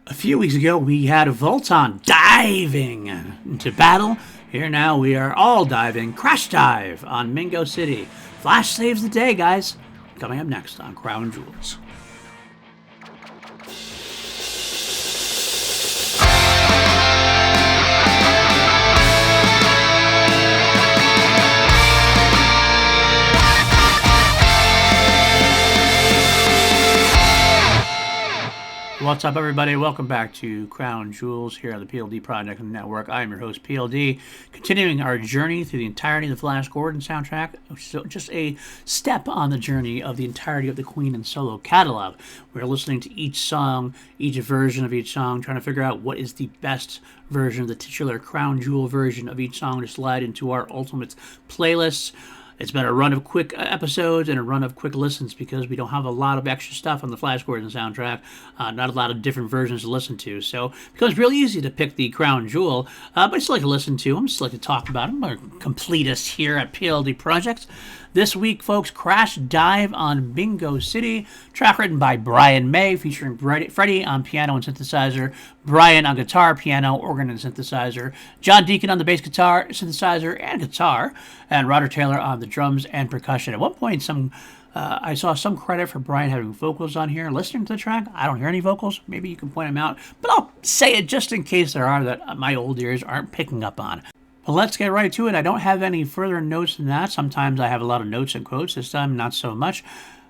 A few weeks ago, we had Vultan diving into battle. Here now, we are all diving, crash dive on Mingo City. Flash saves the day, guys. Coming up next on Crown Jewels. What's up, everybody? Welcome back to Crown Jewels here on the PLD Project Network. I am your host, PLD, continuing our journey through the entirety of the Flash Gordon soundtrack. So just a step on the journey of the entirety of the Queen and solo catalog. We're listening to each song, each version of each song, trying to figure out what is the best version of the titular Crown Jewel version of each song to slide into our ultimate playlists. It's been a run of quick episodes and a run of quick listens because we don't have a lot of extra stuff on the Flash Gordon soundtrack, not a lot of different versions to listen to. So it becomes really easy to pick the Crown Jewel, but I still like to listen to them, still like to talk about them. We're completists here at PLD Project. This week, folks, Crash Dive on Mingo City, track written by Brian May, featuring Freddie on piano and synthesizer, Brian on guitar, piano, organ, and synthesizer, John Deacon on the bass guitar, synthesizer, and guitar, and Roger Taylor on the drums and percussion. At one point, I saw some credit for Brian having vocals on here. Listening to the track, I don't hear any vocals. Maybe you can point them out, but I'll say it just in case there are that my old ears aren't picking up on. But let's get right to it. I don't have any further notes than that. Sometimes I have a lot of notes and quotes. This time, not so much.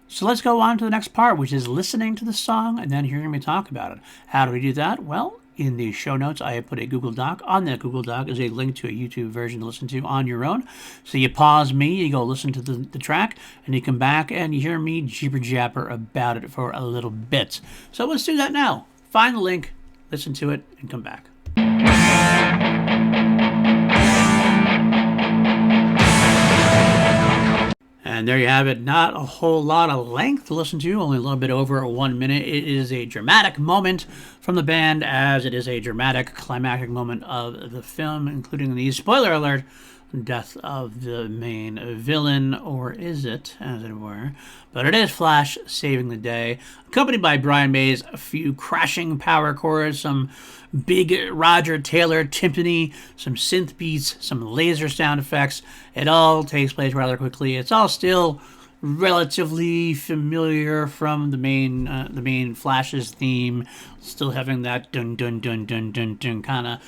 So let's go on to the next part, which is listening to the song and then hearing me talk about it. How do we do that? Well, in the show notes, I have put a Google Doc. On that Google Doc is a link to a YouTube version to listen to on your own. So you pause me, you go listen to the track, and you come back and you hear me jibber-jabber about it for a little bit. So let's do that now. Find the link, listen to it, and come back. And there you have it. Not a whole lot of length to listen to, only a little bit over 1 minute. It is a dramatic moment from the band, as it is a dramatic, climactic moment of the film, including the, spoiler alert, death of the main villain, or is it, as it were. But it is Flash saving the day, accompanied by Brian May's a few crashing power chords, some big Roger Taylor timpani, some synth beats, some laser sound effects. It all takes place rather quickly. It's all still relatively familiar from the main Flash's theme, still having that dun dun dun dun dun dun kind of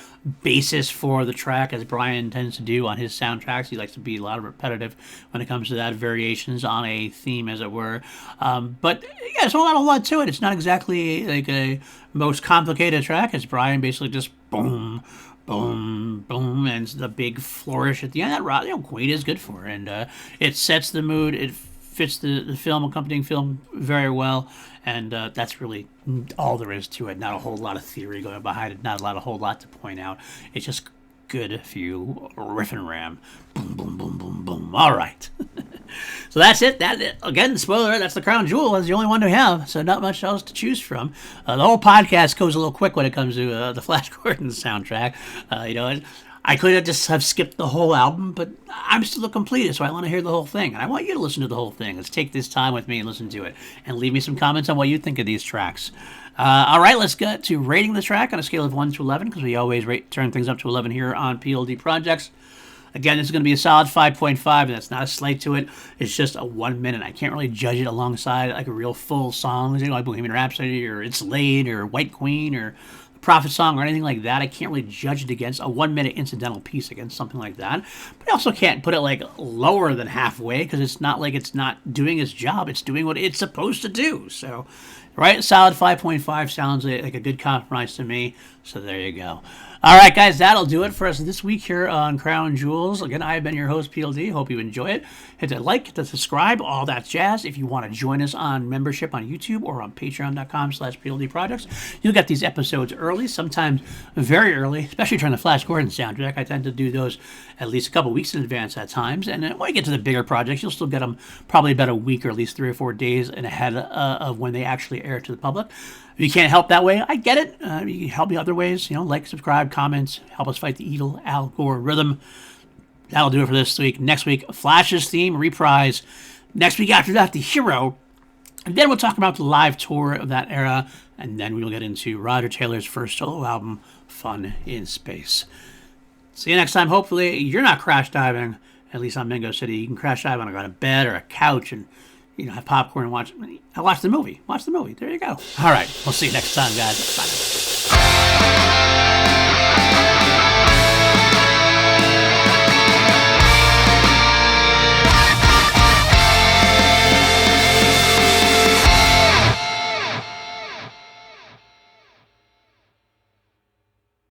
basis for the track, as Brian tends to do on his soundtracks. He likes to be a lot of repetitive when it comes to that, variations on a theme, as it were. But yeah, there's not a lot to it. It's not exactly like a most complicated track. It's Brian basically just boom, boom, boom, and the big flourish at the end. That Queen is good for, and it sets the mood. It fits the film, accompanying film, very well, and that's really all there is to it. Not a whole lot of theory going behind it, not a whole lot to point out. It's just good if you riff and ram. Boom, boom, boom, boom, boom. All right. So that's it. Again, spoiler, that's the Crown Jewel. That's the only one we have, so not much else to choose from. The whole podcast goes a little quick when it comes to the Flash Gordon soundtrack. I could have just have skipped the whole album, but I'm still a completist, so I want to hear the whole thing. And I want you to listen to the whole thing. Let's take this time with me and listen to it. And leave me some comments on what you think of these tracks. All right, let's get to rating the track on a scale of 1 to 11, because we always turn things up to 11 here on PLD Projects. Again, this is going to be a solid 5.5, and that's not a slight to it. It's just a 1 minute. I can't really judge it alongside like a real full song, like Bohemian Rhapsody or It's Late or White Queen or Prophet Song or anything like that. I can't really judge it against a 1 minute incidental piece against something like that. But I also can't put it like lower than halfway, because it's not like it's not doing its job. It's doing what it's supposed to do. So, right, solid 5.5 sounds like a good compromise to me. So there you go. All right, guys, that'll do it for us this week here on Crown Jewels. Again, I've been your host, PLD. Hope you enjoy it. Hit the like, hit the subscribe, all that jazz. If you want to join us on membership on YouTube or on patreon.com/PLD Projects, you'll get these episodes early, sometimes very early, especially during the Flash Gordon soundtrack. I tend to do those at least a couple weeks in advance at times. And when you get to the bigger projects, you'll still get them probably about a week or at least 3 or 4 days ahead of when they actually air to the public. If you can't help that way, I get it. You can help me other ways. Like, subscribe, comments, help us fight the evil algorithm. That'll do it for this week. Next week, Flash's theme reprise. Next week after that, the hero. And then we'll talk about the live tour of that era and then we'll get into Roger Taylor's first solo album, Fun in Space. See you next time. Hopefully you're not crash diving, at least on Mingo City. You can crash dive on a bed or a couch and have popcorn and watch the movie. Watch the movie. There you go. All right. We'll see you next time, guys. Bye.